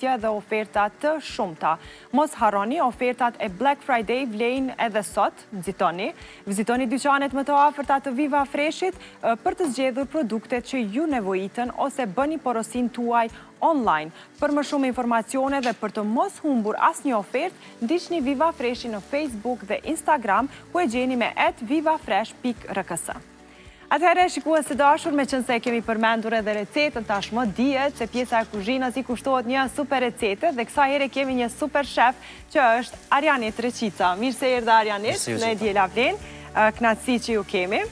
dhe ofertat të shumta. Mos harroni, ofertat e Black Friday vlejnë edhe sot, vizitoni dyqanet më të afërta të Viva Freshit për të zgjedhur produktet që ju nevojitën ose bëni porosin tuaj online. Për më shumë informacione dhe për të mos humbur asnjë ofertë, ndiqni Viva Freshin në Facebook dhe Instagram, ku e gjeni me @vivafresh.rks. Atëherë, shikues të dashur, me qënë se kemi përmendur edhe recetën, tashmë dihet se pjesa e kuzhinës i kushtohet një super recete dhe kësa here kemi një super shef që është Arjanit Reqica. Mirë se erdhe Arjanit, në Djela Vlen, knatësi që ju kemi.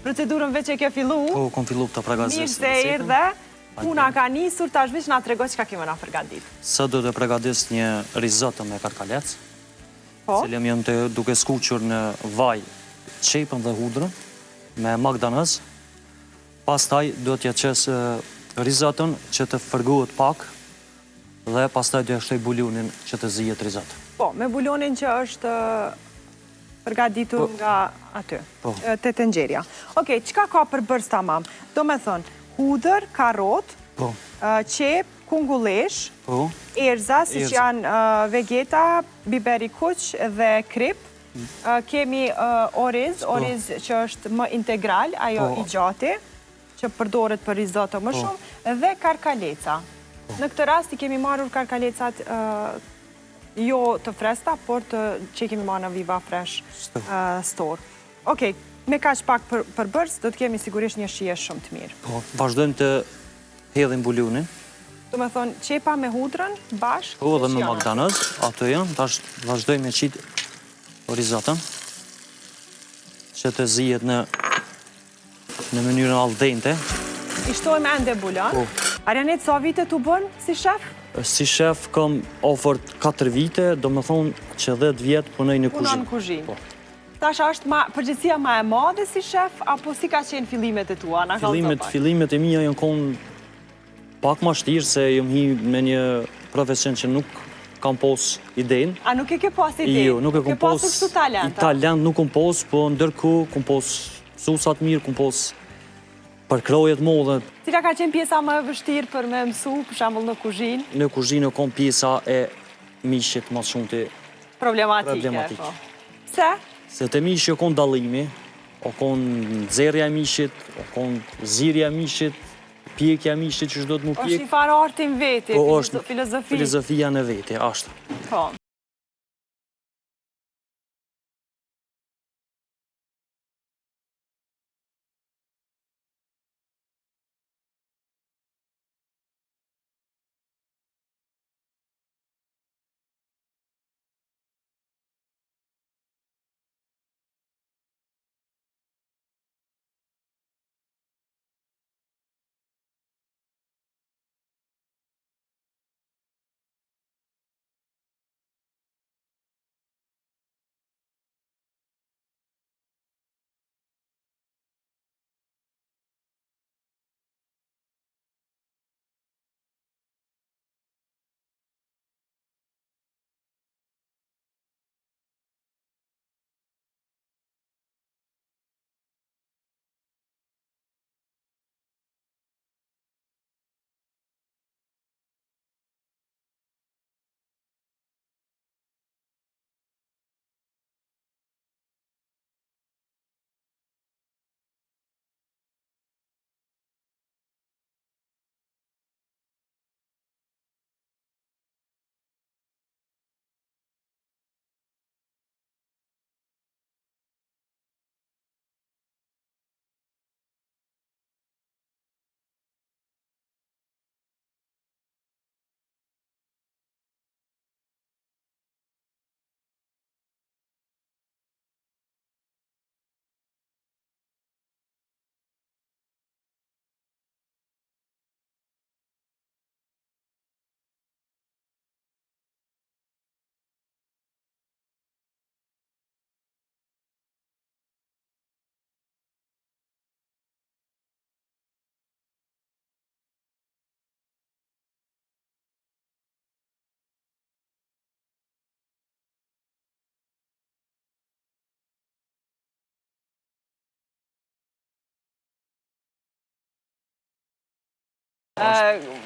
Procedurën veç e ke fillu. Po, kom fillu të pregadis recetën. Mirë se erdhe, puna ka nisur, tash veç nga tregoj çka kemi na përgatit. Së do të pregadis një risotto me karkalec, cilëm jam të duke skuqur në vaj qepën dhe hudrën, me magdanez, pastaj do t'ja qes risotton që të fërgohet pak dhe pastaj do t'ja shtoj bulionin që të zijet risotto. Po, me bulionin që është përgatitur nga aty, te tenxheria. Okej, çka ka për bërës tamam? Do me thonë, hudër, karot, qep, kungullesh, erza, si që janë vegeta, biberi kuq dhe krip, kemi oriz që është më integral, ajo i gjati, që përdoret për risotto më shumë, dhe karkaleca. Në këtë rast i kemi marrur karkalecat jo të fresta, por që kemi marrë në Viva Fresh Store. Okej, me kaq pak për bërës, do të kemi sigurisht një shije shumë të mirë. Vazhdojmë të hedhim bulionin. Do me thonë, qepa me hudrën, bashkë? Po, dhe me magdanez, ato janë, tash vazhdojmë me qitë risotton, që të zijet në mënyrën al dente. I shtojmë ende bulion. Arjanit, sa vite t'u bën si shef? Si shef kam ofert 4 vite, do më thonë që 10 vjetë punoj në kuzhinë. Punon në kuzhinë. Tash është përgjithësia ma e madhe si shef, apo si ka qenë fillimet e tua? Fillimet e mija janë konë pak ma shtirë, se jam hi me një profesion që nuk kam pos idejnë. A nuk e ke pas idejnë? Jo, nuk e kam pos. Ke pasur kështu talent? Talent nuk kam pos, po ndërku kam pos susat mirë, kam pos për krojet modhe. Cila ka qenë pjesa më e vështirë për me mësu, për shembull në kuzhinë? Në kuzhinë kam pjesa e mishit më shumë të problematike. Pse? Se të mishi o kon dallimi, o kon nxerrja e mishit, o kon zirja e mishit, pjekja mishit që do të mu pjek. Është një farë artin veti, filozofia në veti, ashtë.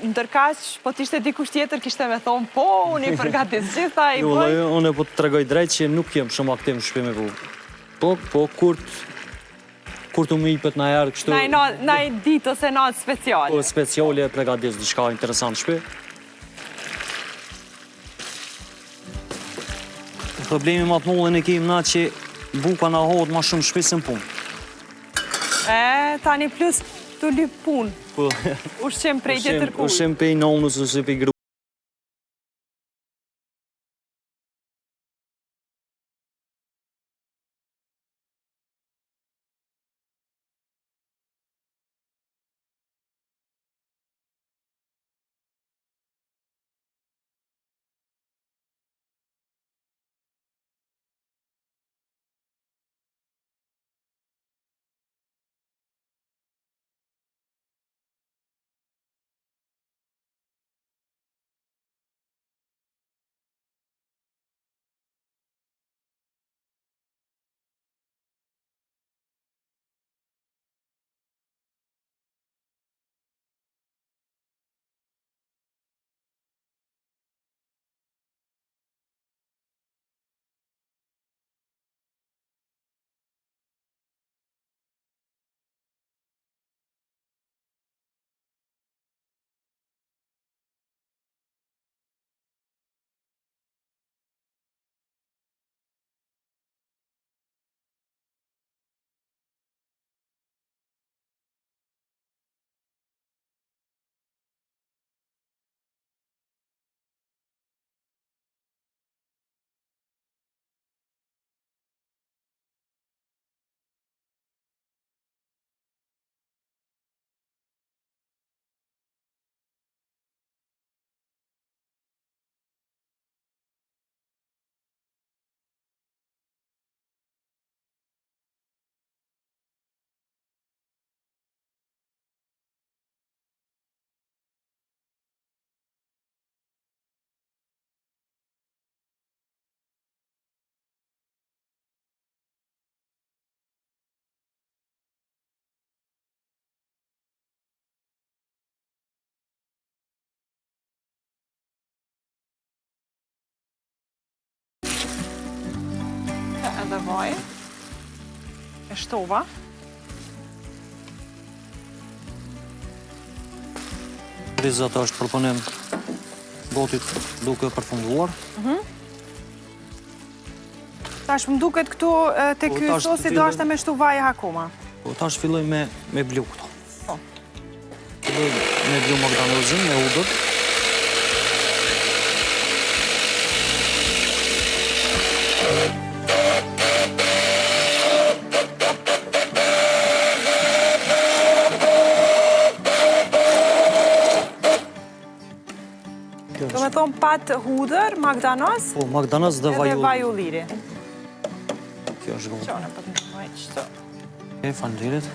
Ndërkaq, po t'ishte dikush tjetër, kishte me thonë, po, unë i përgatis gjitha, i Jo, boj. unë po të tregoj drejt që nuk jem shumë aktiv në shtëpi me vu. Po, kur të më ipet na herë kështu... Na i ditë ose natë speciale. Po, speciale e përgatis diçka interesant në shtëpi. Problemi më të mollën e kemi na që buka na hodh ma shumë shtëpi se në punë. Tani plus të lyp punë. Po, Ushqim prej tjetër kuj. ushqim pej nonës ose pej grup. Edhe vaj. E shtova. Rizata është proponim botit duke përfunduar. Tash më duket këtu të Po, ky tash sosi do fillojmë- ashtë me shtu vaj akoma. Po, tash filloj me blu këto. Po. Filloj me blu magdanozin, me hudër. Do me thonë pat hudër, magdanoz, Po, magdanoz dhe edhe vaj vaj ulliri. Kjo është gotë. Qone, për të në vaj qëto. Faleminderit.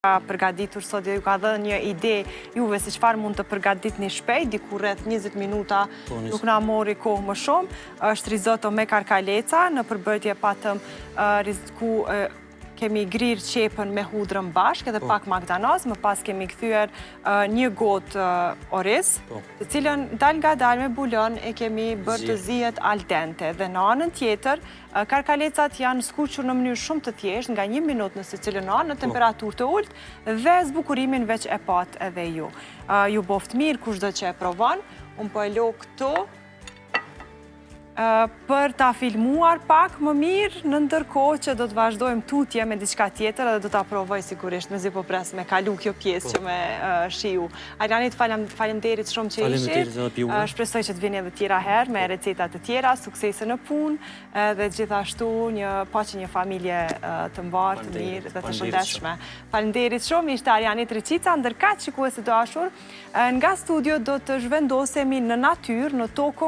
përgatitur sot dhe ju ka dhënë një ide juve se çfarë mund të përgatitni shpejt, diku rreth 20 minuta, nuk na mori kohë më shumë. Është risotto me karkaleca, në përbërtje patëm ku kemi grirë qepën me hudrën bashkë edhe pak magdanoz, më pas kemi kthyer një gotë oriz, të cilën dal nga dal me bulon e kemi bërë të zihet al dente. Dhe në anën tjetër, karkalecat janë skuqur në mënyrë shumë të thjeshtë, nga 1 minutë në secilën anë, në temperaturë të ulët, dhe zbukurimin veç e pat edhe ju. Ju boft mirë kushdo që e provon, unë po e lo këtu, për ta filmuar pak më mirë, në ndërkohë që do të vazhdojmë tutje me diçka tjetër dhe do ta provoj sigurisht, mezi po pres me kalu kjo pjesë që me shiu. Ajlanit, faleminderit shumë që ishit. Shpresoj që të vini edhe tjera herë me receta të tjera, suksese në punë dhe gjithashtu një familje të mbarë, të mirë dhe të shëndetshme. Faleminderit shumë, ishte Arjanit Recica, ndërkaq shikues të dashur, nga studio do të zhvendosemi në natyrë, në tokë